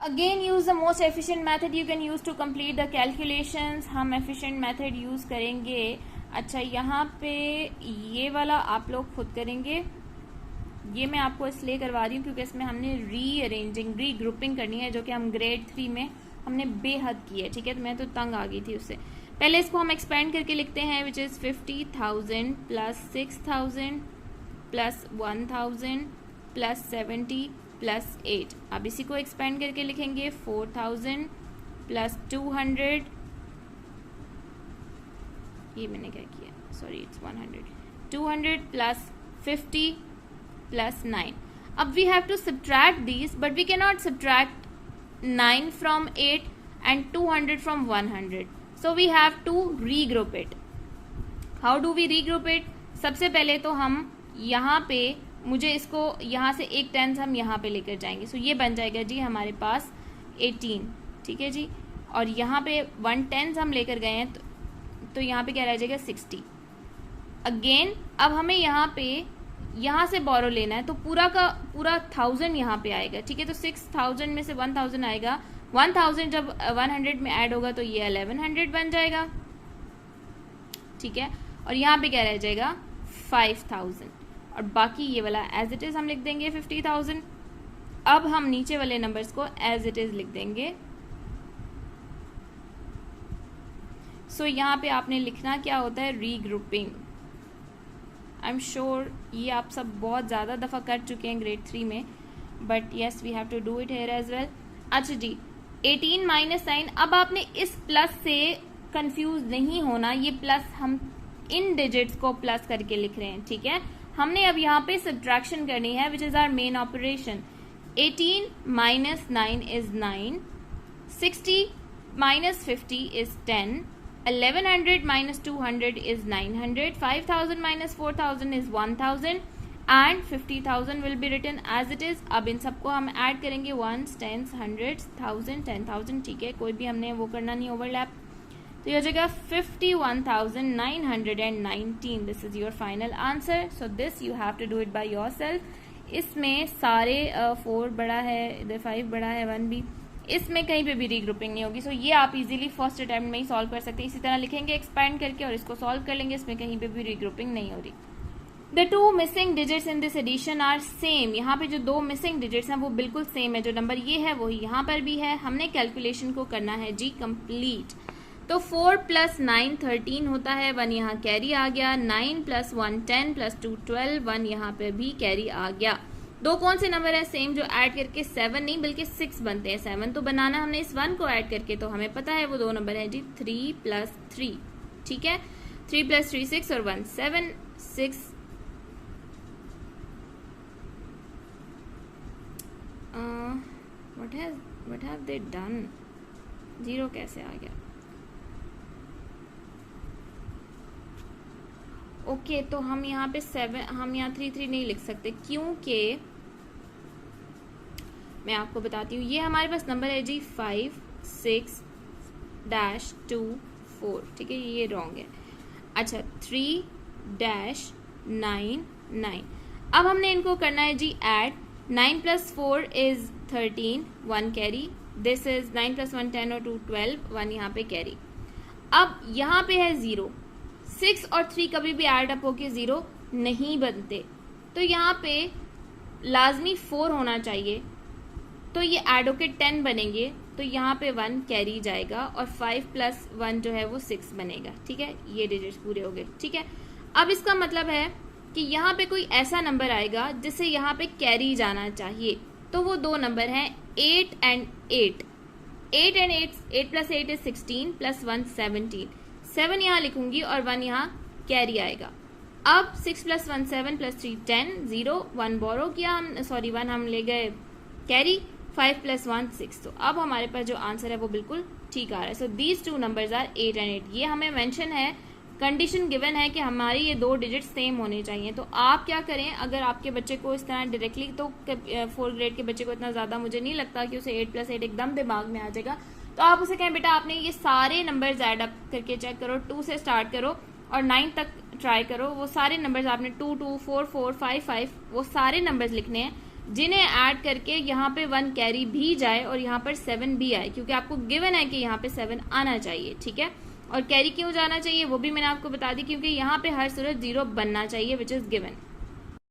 Again use the most efficient method you can use to complete the calculations. हम efficient method use करेंगे। अच्छा, यहाँ पे ये वाला आप लोग खुद करेंगे। ये मैं आपको इसलिए करवा रही हूँ क्योंकि इसमें हमने रीअरेंजिंग, रीग्रुपिंग करनी है, जो कि हम ग्रेड 3 में हमने बेहद की है। ठीक है, तो मैं तो तंग आ गई थी उससे। पहले इसको हम एक्सपेंड करके लिखते हैं, which is 50,000 plus 6,000 plus 1,000 plus 70 plus 8। अब इसी को एक्सपेंड करके लिखेंगे 4,000 प्लस 200, ये मैंने क्या किया, सॉरी इट्स 100, 200 प्लस 50 प्लस 9। अब we have to subtract these, but we can not subtract 9 from 8 and 200 from 100. So we have to regroup it. How do we regroup it? सबसे पहले तो हम यहाँ पे, मुझे इसको यहाँ से एक टेंस हम यहाँ पे लेकर जाएंगे। सो ये बन जाएगा जी हमारे पास 18। ठीक है जी, और यहाँ पे 1/10 हम लेकर गए हैं, तो यहाँ पे क्या रह जाएगा 60। अगेन अब हमें यहाँ से बोरो लेना है, तो पूरा का पूरा 1000 यहाँ पे आएगा। ठीक है, तो 6000 में से 1000 आएगा। 1000 जब 100 में ऐड होगा तो ये 1100 बन जाएगा। ठीक है, और यहाँ पे क्या रह जाएगा 5000, और बाकी ये वाला एज इट इज हम लिख देंगे 50,000। अब हम नीचे वाले नंबर्स को एज इट इज लिख देंगे। सो यहाँ पे आपने लिखना क्या होता है, रीग्रुपिंग। आई एम श्योर ये आप सब बहुत ज़्यादा दफ़ा कर चुके हैं ग्रेड 3 में, but yes we have to do it here as well. अच्छा जी, 18 माइनस 9। अब आपने इस प्लस से कंफ्यूज नहीं होना, ये प्लस हम इन डिजिट्स को प्लस करके लिख रहे हैं। ठीक है, हमने अब यहाँ पे सब्ट्रैक्शन करनी है, which is our main operation. 18 minus 9 is 9, 60 minus 50 is 10, 1100 minus 200 is 900, 5000 minus 4000 is 1000, and 50,000 will be written as it is। अब इन सबको हम ऐड करेंगे, 1s, 10s, 100s, 1000, 10,000। ठीक है, कोई भी हमने वो करना नहीं ओवरलैप, तो ये हो जाएगा 51,919। This is your final answer. So this you have to do it by yourself. इसमें सारे 4 बड़ा है, इधर 5 बड़ा है, 1 भी, इसमें कहीं पे भी रीग्रुपिंग नहीं होगी। सो ये आप इजीली फर्स्ट अटेम्प्ट में ही सॉल्व कर सकते हैं। इसी तरह लिखेंगे एक्सपेंड करके और इसको सॉल्व कर लेंगे, इसमें कहीं पे भी रीग्रुपिंग नहीं हो रही। The 2 missing digits in this addition are same. यहाँ पे जो 2 मिसिंग डिजिट्स हैं वो बिल्कुल सेम है। जो नंबर ये है वही यहाँ पर भी है। हमने कैलकुलेशन को करना है जी कंप्लीट। तो 4 प्लस 9 13 होता है, 1 यहाँ कैरी आ गया। 9 प्लस 1 10 प्लस 2 12, 1 यहाँ पे भी कैरी आ गया। 2 कौन से नंबर है सेम, जो ऐड करके 7 नहीं बल्कि 6 बनते हैं। 7 तो बनाना हमने इस 1 को ऐड करके, तो हमें पता है वो 2 नंबर है जी 3 प्लस 3। ठीक है, 3 प्लस 3 6 और 1 7 6। what have they done? 0 कैसे आ गया? ओके, तो हम यहाँ पे 7, हम यहाँ 3 3 नहीं लिख सकते, क्योंकि मैं आपको बताती हूँ। ये हमारे पास नंबर है जी 5 6 -2 4। ठीक है, ये रॉन्ग है। अच्छा, 3 -9 9। अब हमने इनको करना है जी add. 9 plus 4 is 13, 1 carry. This is 9 plus 1 10 और 2 12, 1 यहाँ पे कैरी। अब यहाँ पे है 0। 6 और 3 कभी भी ऐड अप होके 0 नहीं बनते, तो यहाँ पे लाजमी 4 होना चाहिए, तो ये ऐड होके 10 बनेंगे, तो यहाँ पे 1 कैरी जाएगा और 5 प्लस 1 जो है वो 6 बनेगा। ठीक है, ये डिजिट्स पूरे हो गए। ठीक है, अब इसका मतलब है कि यहाँ पे कोई ऐसा नंबर आएगा जिससे यहाँ पे कैरी जाना चाहिए, तो वो 2 नंबर हैं 8 and 8। 8 and 8 plus 8 is 16 plus 1 17। 7 यहाँ लिखूंगी और 1 यहाँ कैरी आएगा। अब 6 प्लस 1 7 प्लस 3 10, 0 1 बोरो किया हम, सॉरी 1 हम ले गए कैरी। 5 प्लस 1 6। तो अब हमारे पास जो आंसर है वो बिल्कुल ठीक आ रहा है। So these 2 numbers are 8 and 8। ये हमें मेंशन है, कंडीशन गिवन है कि हमारी ये 2 डिजिट सेम होने चाहिए। तो आप क्या करें, अगर आपके बच्चे को इस तरह डायरेक्टली, तो 4th ग्रेड के बच्चे को इतना ज़्यादा मुझे नहीं लगता कि उसे 8 प्लस 8 एकदम दिमाग में आ जाएगा, तो आप उसे कहें बेटा आपने ये सारे नंबर्स ऐड अप करके चेक करो, 2 से स्टार्ट करो और 9 तक ट्राई करो। वो सारे नंबर्स आपने 2 2 4 4 5 5 वो सारे नंबर्स लिखने हैं। जिन्हें ऐड करके यहाँ पे 1 कैरी भी जाए और यहाँ पर 7 भी आए, क्योंकि आपको गिवन है कि यहाँ पे 7 आना चाहिए, ठीक है। और कैरी क्यों जाना चाहिए वो भी मैंने आपको बता दी, क्योंकि यहाँ पे हर सूरत 0 बनना चाहिए, विच इज गिवन।